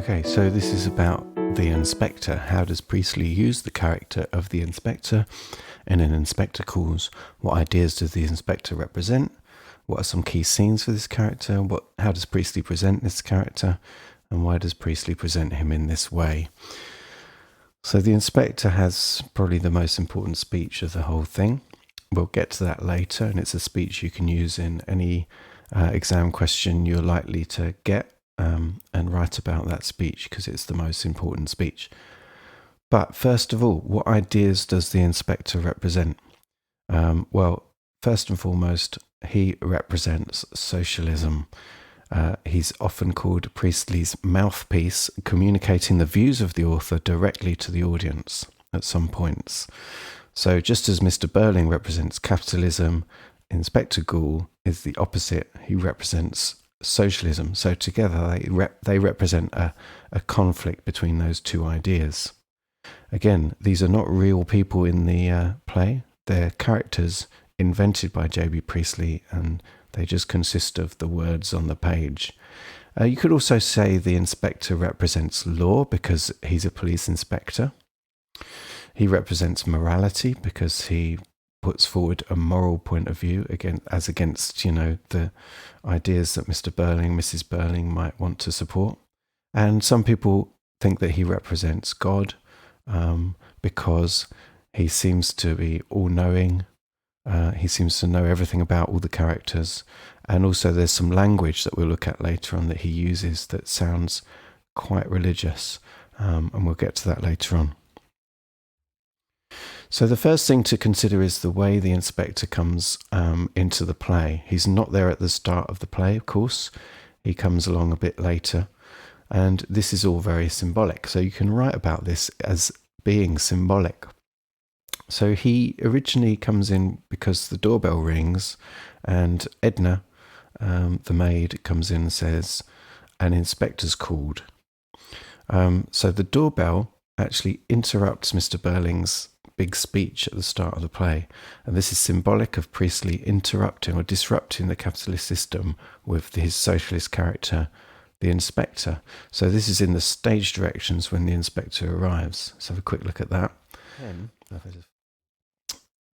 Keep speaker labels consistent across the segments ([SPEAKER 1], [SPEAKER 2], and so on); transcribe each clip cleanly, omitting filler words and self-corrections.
[SPEAKER 1] Okay, so this is about the inspector. How does Priestley use the character of the inspector in an inspector calls? What ideas does the inspector represent? What are some key scenes for this character? How does Priestley present this character? And why does Priestley present him in this way? So the inspector has probably the most important speech of the whole thing. We'll get to that later, and it's a speech you can use in any exam question you're likely to get, and write about that speech because it's the most important speech. But first of all, what ideas does the inspector represent? Well, first and foremost, he represents socialism. He's often called Priestley's mouthpiece, communicating the views of the author directly to the audience at some points. So just as Mr. Burling represents capitalism, Inspector Gould is the opposite. He represents socialism. So together they represent a conflict between those two ideas. Again, these are not real people in the play. They're characters invented by J.B. Priestley, and they just consist of the words on the page. You could also say the inspector represents law because he's a police inspector. He represents morality because he puts forward a moral point of view as against, the ideas that Mr. Burling, Mrs. Burling might want to support. And some people think that he represents God because he seems to be all-knowing. He seems to know everything about all the characters. And also there's some language that we'll look at later on that he uses that sounds quite religious. And we'll get to that later on. So the first thing to consider is the way the inspector comes into the play. He's not there at the start of the play, of course. He comes along a bit later. And this is all very symbolic. So you can write about this as being symbolic. So he originally comes in because the doorbell rings and Edna, the maid, comes in and says, an inspector's called. So the doorbell actually interrupts Mr. Burling's big speech at the start of the play. And this is symbolic of Priestley interrupting or disrupting the capitalist system with his socialist character, the inspector. So this is in the stage directions when the inspector arrives. Let's have a quick look at that.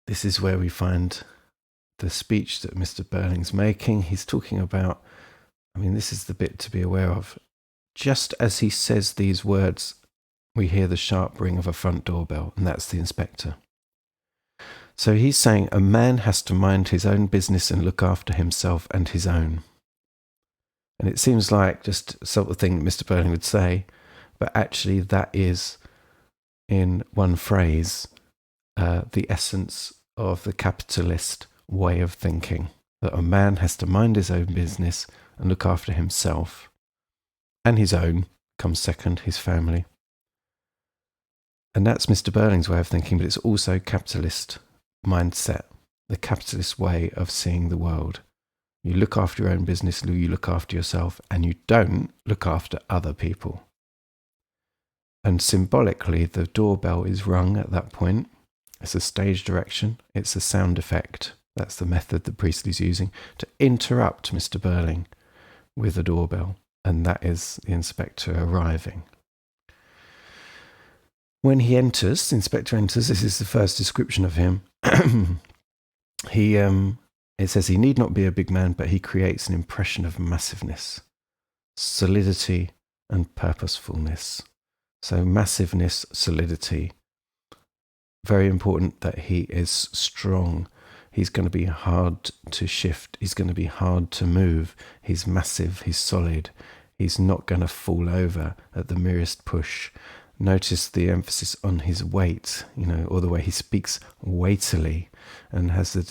[SPEAKER 1] This is where we find the speech that Mr. Burling's making. He's talking about, this is the bit to be aware of. Just as he says these words, we hear the sharp ring of a front doorbell, and that's the inspector. So he's saying a man has to mind his own business and look after himself and his own. And it seems like just sort of thing Mr. Burling would say, but actually that is, in one phrase, the essence of the capitalist way of thinking, that a man has to mind his own business and look after himself, and his own comes second, his family. And that's Mr. Burling's way of thinking, but it's also capitalist mindset, the capitalist way of seeing the world. You look after your own business, you look after yourself, and you don't look after other people. And symbolically, the doorbell is rung at that point. It's a stage direction. It's a sound effect. That's the method that Priestley's using to interrupt Mr. Burling with a doorbell. And that is the inspector arriving. When he enters, the inspector enters, this is the first description of him. It says he need not be a big man, but he creates an impression of massiveness, solidity, and purposefulness. So massiveness, solidity. Very important that he is strong. He's going to be hard to shift. He's going to be hard to move. He's massive. He's solid. He's not going to fall over at the merest push. Notice the emphasis on his weight, or the way he speaks weightily and has the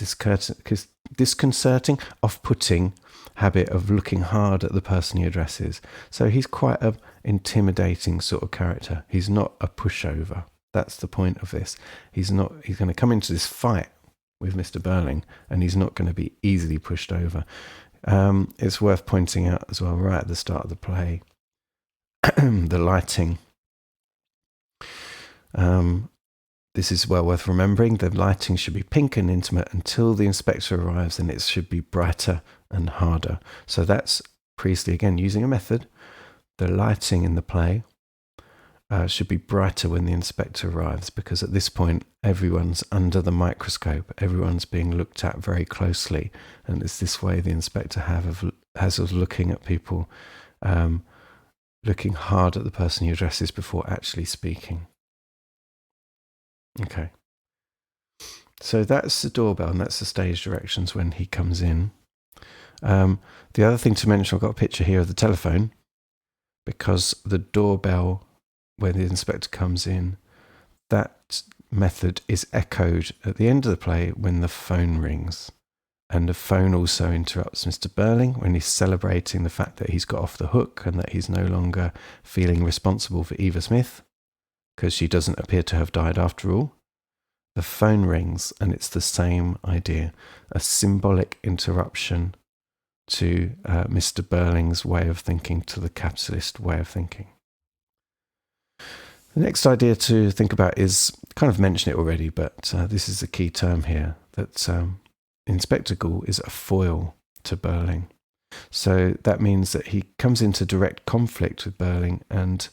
[SPEAKER 1] disconcerting, off-putting habit of looking hard at the person he addresses. So he's quite an intimidating sort of character. He's not a pushover. That's the point of this. He's going to come into this fight with Mr. Burling, and he's not going to be easily pushed over. It's worth pointing out as well, right at the start of the play, the lighting. This is well worth remembering. The lighting should be pink and intimate until the inspector arrives, and it should be brighter and harder. So that's Priestley again using a method the lighting in the play should be brighter when the inspector arrives, because at this point everyone's under the microscope, everyone's being looked at very closely, and it's this way the inspector has of looking at people, looking hard at the person he addresses before actually speaking. Okay. So that's the doorbell, and that's the stage directions when he comes in. The other thing to mention, I've got a picture here of the telephone, because the doorbell, when the inspector comes in, that method is echoed at the end of the play when the phone rings. And the phone also interrupts Mr. Burling when he's celebrating the fact that he's got off the hook and that he's no longer feeling responsible for Eva Smith, because she doesn't appear to have died after all. The phone rings, and it's the same idea, a symbolic interruption to Mr. Burling's way of thinking, to the capitalist way of thinking. The next idea to think about is, kind of mentioned it already, but this is a key term here, that Inspector Gould is a foil to Burling. So that means that he comes into direct conflict with Burling, and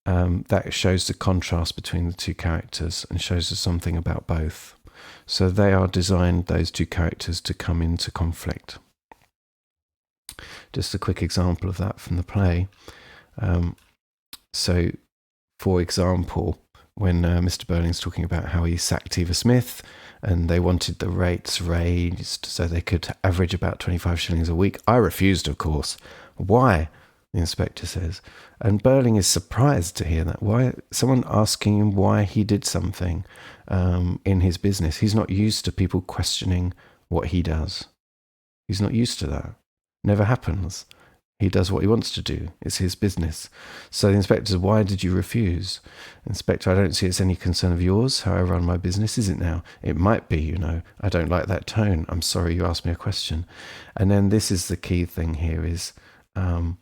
[SPEAKER 1] that shows the contrast between the two characters and shows us something about both. So they are designed, those two characters, to come into conflict. Just a quick example of that from the play. So, for example, when Mr. Burling's talking about how he sacked Eva Smith and they wanted the rates raised so they could average about 25 shillings a week, I refused, of course. Why? The inspector says. And Burling is surprised to hear that. Why? Someone asking him why he did something in his business. He's not used to people questioning what he does. He's not used to that. Never happens. He does what he wants to do. It's his business. So the inspector says, why did you refuse? Inspector, I don't see it's any concern of yours how I run my business, is it now? It might be, you know. I don't like that tone. I'm sorry you asked me a question. And then this is the key thing here is, the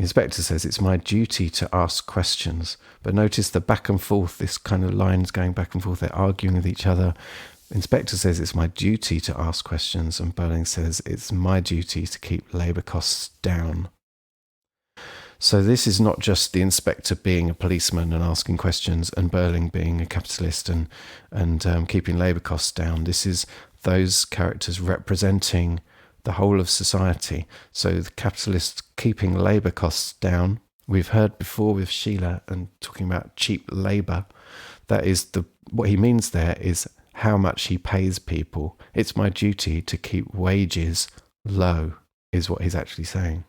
[SPEAKER 1] inspector says, it's my duty to ask questions. But notice the back and forth, this kind of lines going back and forth. They're arguing with each other. Inspector says it's my duty to ask questions, and Burling says it's my duty to keep labour costs down. So this is not just the inspector being a policeman and asking questions, and Burling being a capitalist and keeping labour costs down. This is those characters representing the whole of society. So the capitalist keeping labour costs down. We've heard before with Sheila and talking about cheap labour. That is what he means there is how much he pays people. It's my duty to keep wages low, is what he's actually saying.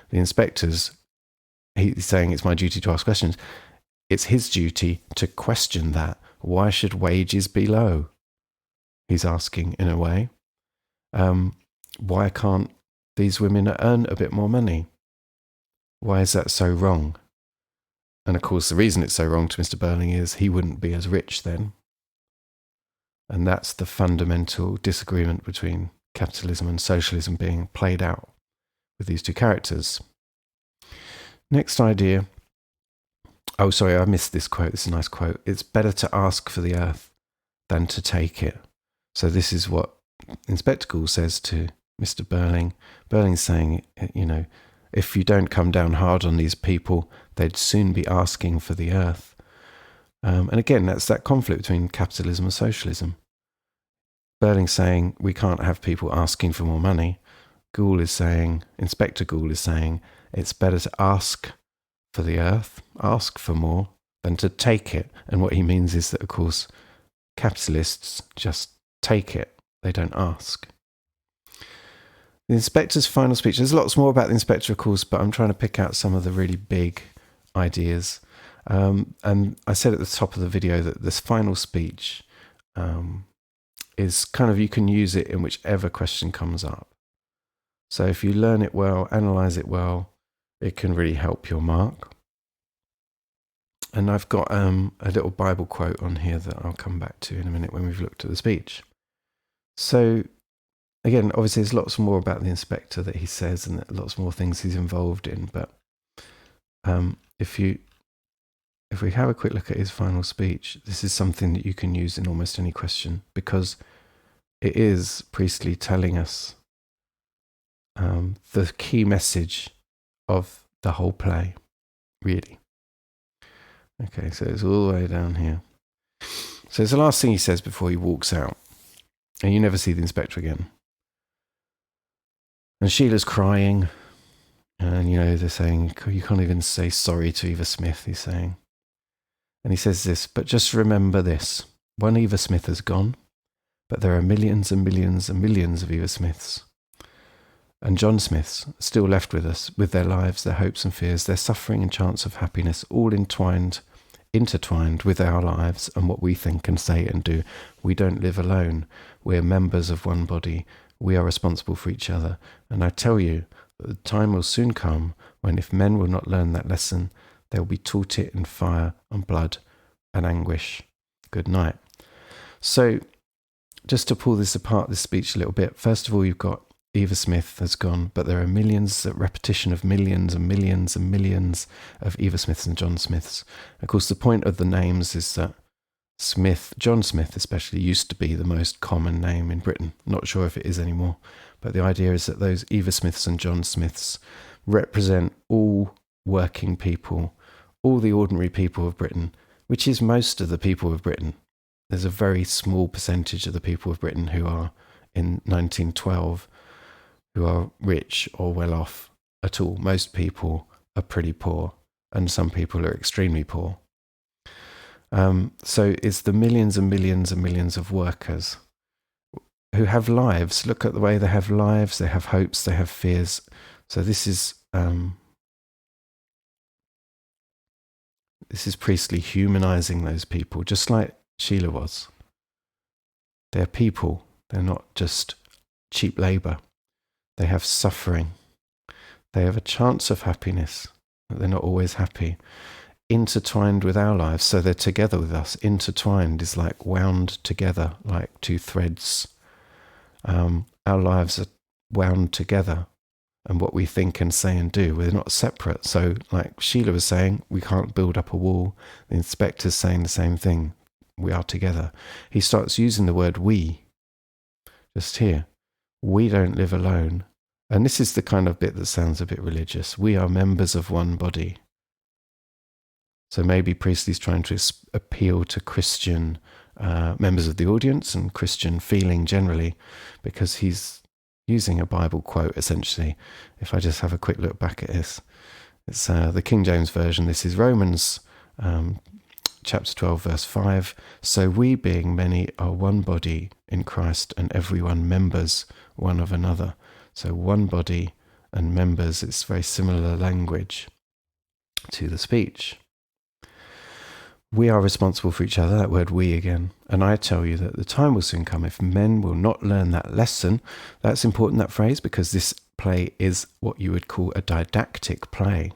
[SPEAKER 1] The inspectors, he's saying it's my duty to ask questions. It's his duty to question that. Why should wages be low? He's asking in a way. Why can't these women earn a bit more money? Why is that so wrong? And of course, the reason it's so wrong to Mr. Burling is he wouldn't be as rich then. And that's the fundamental disagreement between capitalism and socialism being played out with these two characters. Next idea. Oh, sorry, I missed this quote. This is a nice quote. It's better to ask for the earth than to take it. So this is what Inspector Gould says to Mr. Burling. Burling's saying, you know, if you don't come down hard on these people, they'd soon be asking for the earth. And again, that's that conflict between capitalism and socialism. Burling's saying we can't have people asking for more money. Gould is saying, Inspector Gould is saying, it's better to ask for the earth, ask for more, than to take it. And what he means is that, of course, capitalists just take it. They don't ask. The inspector's final speech. There's lots more about the inspector, of course, but I'm trying to pick out some of the really big ideas. And I said at the top of the video that this final speech is kind of, you can use it in whichever question comes up. So if you learn it well, analyze it well, it can really help your mark. And I've got a little Bible quote on here that I'll come back to in a minute when we've looked at the speech. So again, obviously there's lots more about the inspector that he says and lots more things he's involved in. But if we have a quick look at his final speech, this is something that you can use in almost any question, because it is Priestley telling us the key message of the whole play. really. Okay, so it's all the way down here. So it's the last thing he says before he walks out. And you never see the inspector again. And Sheila's crying. And, they're saying, you can't even say sorry to Eva Smith, he's saying. And he says this, but just remember this. One Eva Smith has gone, but there are millions and millions and millions of Eva Smiths. And John Smiths still left with us, with their lives, their hopes and fears, their suffering and chance of happiness, all intertwined with our lives and what we think and say and do. We don't live alone. We're members of one body. We are responsible for each other. And I tell you that the time will soon come when, if men will not learn that lesson, they will be taught it in fire and blood and anguish. Good night. So, just to pull this apart, this speech a little bit, first of all, you've got Eva Smith has gone, but there are millions, a repetition of millions and millions and millions of Eva Smiths and John Smiths. Of course, the point of the names is that John Smith especially, used to be the most common name in Britain. Not sure if it is anymore, but the idea is that those Eva Smiths and John Smiths represent all working people, all the ordinary people of Britain, which is most of the people of Britain. There's a very small percentage of the people of Britain who are, in 1912, who are rich or well off at all. Most people are pretty poor, and some people are extremely poor. So it's the millions and millions and millions of workers who have lives. Look at the way they have lives, they have hopes, they have fears. So this is Priestley humanizing those people, just like Sheila was. They're people, they're not just cheap labor. They have suffering. They have a chance of happiness, but they're not always happy. Intertwined with our lives, so they're together with us. Intertwined is like wound together, like two threads. Our lives are wound together, and what we think and say and do, we're not separate. So, like Sheila was saying, we can't build up a wall. The inspector's saying the same thing. We are together. He starts using the word we, just here. We don't live alone. And this is the kind of bit that sounds a bit religious. We are members of one body. So maybe Priestley's trying to appeal to Christian members of the audience and Christian feeling generally, because he's using a Bible quote, essentially. If I just have a quick look back at this, it's the King James Version. This is Romans chapter 12, verse 5. So we, being many, are one body in Christ, and everyone members one of another. So one body and members, it's very similar language to the speech. We are responsible for each other, that word we again. And I tell you that the time will soon come if men will not learn that lesson. That's important, that phrase, because this play is what you would call a didactic play.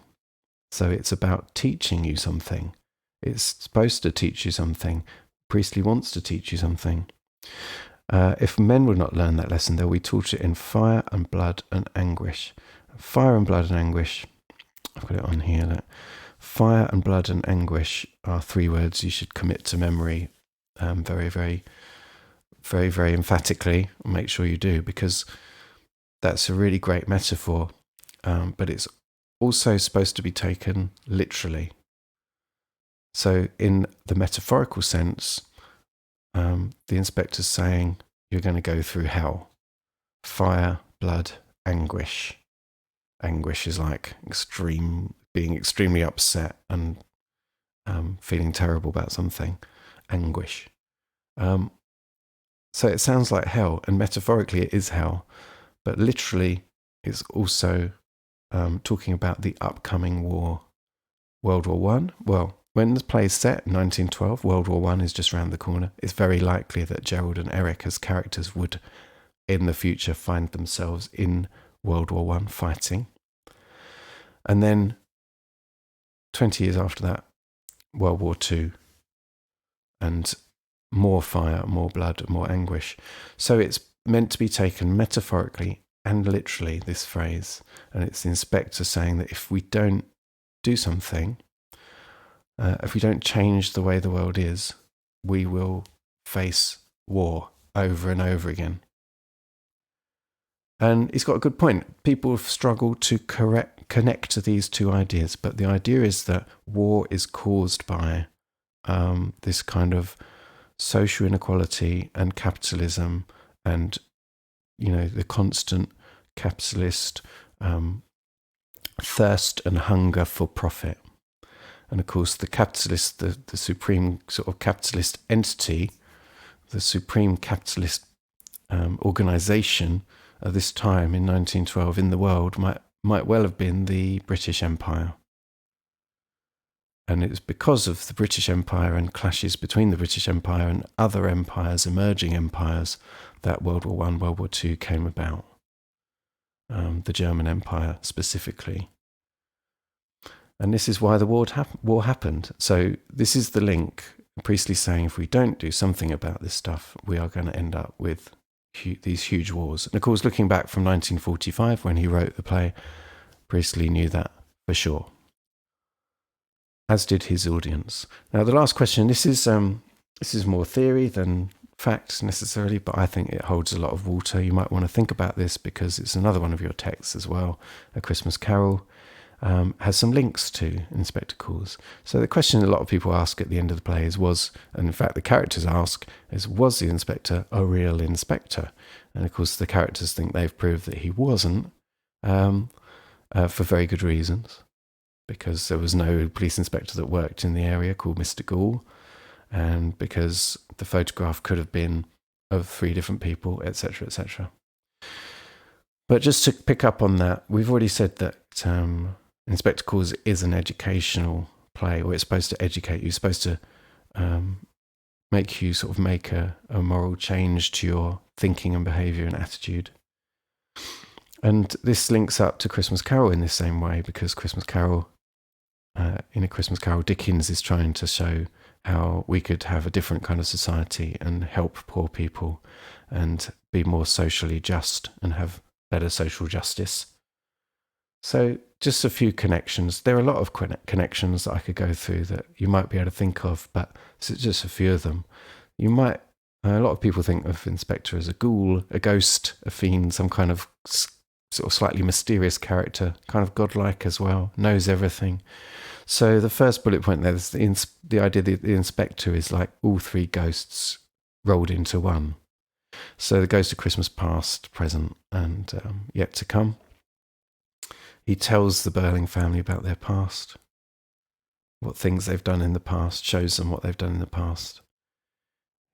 [SPEAKER 1] So it's about teaching you something. It's supposed to teach you something. Priestley wants to teach you something. If men will not learn that lesson, they'll be taught it in fire and blood and anguish. Fire and blood and anguish. I've got it on here. Look. Fire and blood and anguish are three words you should commit to memory very, very, very, very emphatically. Make sure you do, because that's a really great metaphor, but it's also supposed to be taken literally. So in the metaphorical sense, the inspector's saying you're going to go through hell. Fire, blood, anguish. Anguish is like being extremely upset and feeling terrible about something. Anguish. So it sounds like hell, and metaphorically it is hell, but literally it's also talking about the upcoming war. World War One. Well, when the play is set in 1912, World War One is just round the corner. It's very likely that Gerald and Eric as characters would, in the future, find themselves in World War One fighting. And then 20 years after that, World War Two, and more fire, more blood, more anguish. So it's meant to be taken metaphorically and literally, this phrase. And it's the inspector saying that if we don't do something, if we don't change the way the world is, we will face war over and over again. And he's got a good point. People have struggled to correct connect these two ideas. But the idea is that war is caused by this kind of social inequality and capitalism, and the constant capitalist thirst and hunger for profit. And of course, the capitalist, the supreme sort of capitalist entity, the supreme capitalist organization at this time in 1912 in the world might well have been the British Empire. And it was because of the British Empire and clashes between the British Empire and other empires, emerging empires, that World War I, World War II came about. The German Empire specifically. And this is why the war happened. So this is the link. Priestley saying if we don't do something about this stuff, we are going to end up with these huge wars. And of course, looking back from 1945 when he wrote the play, Priestley knew that for sure, as did his audience. Now, the last question, this is more theory than fact necessarily, but I think it holds a lot of water. You might want to think about this because it's another one of your texts as well, A Christmas Carol. Has some links to Inspector Calls. So the question a lot of people ask at the end of the play and in fact the characters ask, was the inspector a real inspector? And of course the characters think they've proved that he wasn't, for very good reasons, because there was no police inspector that worked in the area called Mr. Gould, and because the photograph could have been of 3 different people, etc., etc. But just to pick up on that, we've already said that Inspector Calls is an educational play, or it's supposed to educate you, it's supposed to make you sort of make a moral change to your thinking and behaviour and attitude. And this links up to Christmas Carol in the same way, because in A Christmas Carol, Dickens is trying to show how we could have a different kind of society and help poor people and be more socially just and have better social justice. So just a few connections. There are a lot of connections that I could go through that you might be able to think of, but it's just a few of them. A lot of people think of Inspector as a ghoul, a ghost, a fiend, some kind of sort of slightly mysterious character, kind of godlike as well, knows everything. So the first bullet point there is the idea that the inspector is like all 3 ghosts rolled into one. So the ghost of Christmas past, present, and yet to come. He tells the Burling family about their past, what things they've done in the past, shows them what they've done in the past.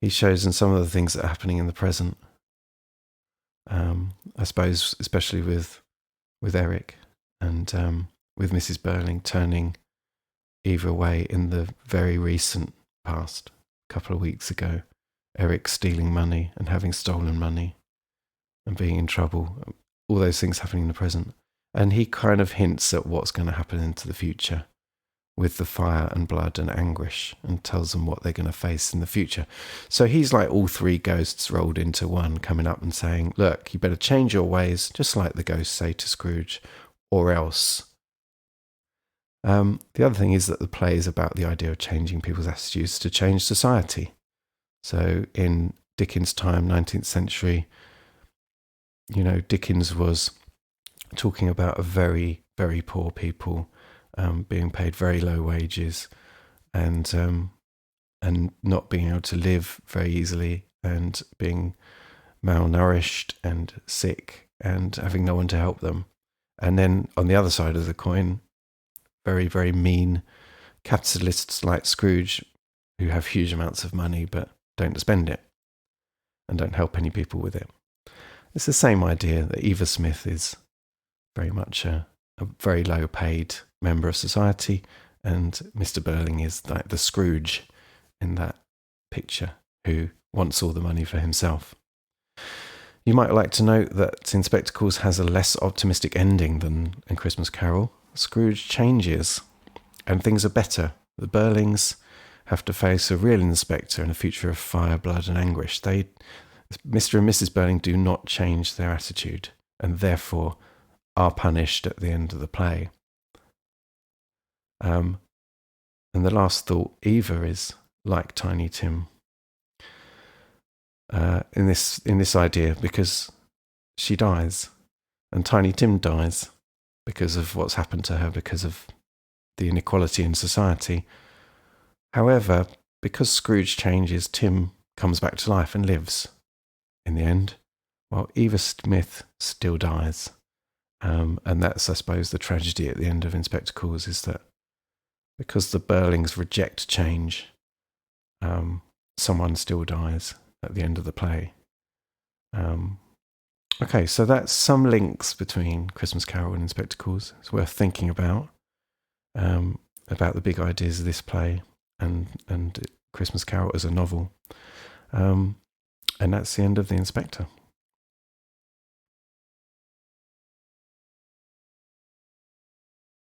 [SPEAKER 1] He shows them some of the things that are happening in the present. I suppose, especially with Eric and with Mrs. Burling turning Eva away in the very recent past, a couple of weeks ago. Eric stealing money and having stolen money and being in trouble, all those things happening in the present. And he kind of hints at what's going to happen into the future with the fire and blood and anguish, and tells them what they're going to face in the future. So he's like all 3 ghosts rolled into one, coming up and saying, look, you better change your ways, just like the ghosts say to Scrooge, or else. The other thing is that the play is about the idea of changing people's attitudes to change society. So in Dickens' time, 19th century, Dickens was talking about a very, very poor people being paid very low wages and not being able to live very easily, and being malnourished and sick and having no one to help them. And then on the other side of the coin, very, very mean capitalists like Scrooge, who have huge amounts of money but don't spend it and don't help any people with it. It's the same idea that Eva Smith is very much a very low paid member of society, and Mr. Burling is like the Scrooge in that picture who wants all the money for himself. You might like to note that Inspector Calls has a less optimistic ending than in Christmas Carol. Scrooge changes and things are better. The Burlings have to face a real inspector in a future of fire, blood and anguish. Mr. and Mrs. Burling do not change their attitude and therefore are punished at the end of the play. And the last thought, Eva is like Tiny Tim in this idea, because she dies and Tiny Tim dies, because of what's happened to her, because of the inequality in society. However, because Scrooge changes, Tim comes back to life and lives in the end, while Eva Smith still dies. And that's, I suppose, the tragedy at the end of Inspector Calls, is that because the Burlings reject change, someone still dies at the end of the play. Okay, so that's some links between Christmas Carol and Inspector Calls. It's worth thinking about the big ideas of this play and Christmas Carol as a novel. And that's the end of The Inspector.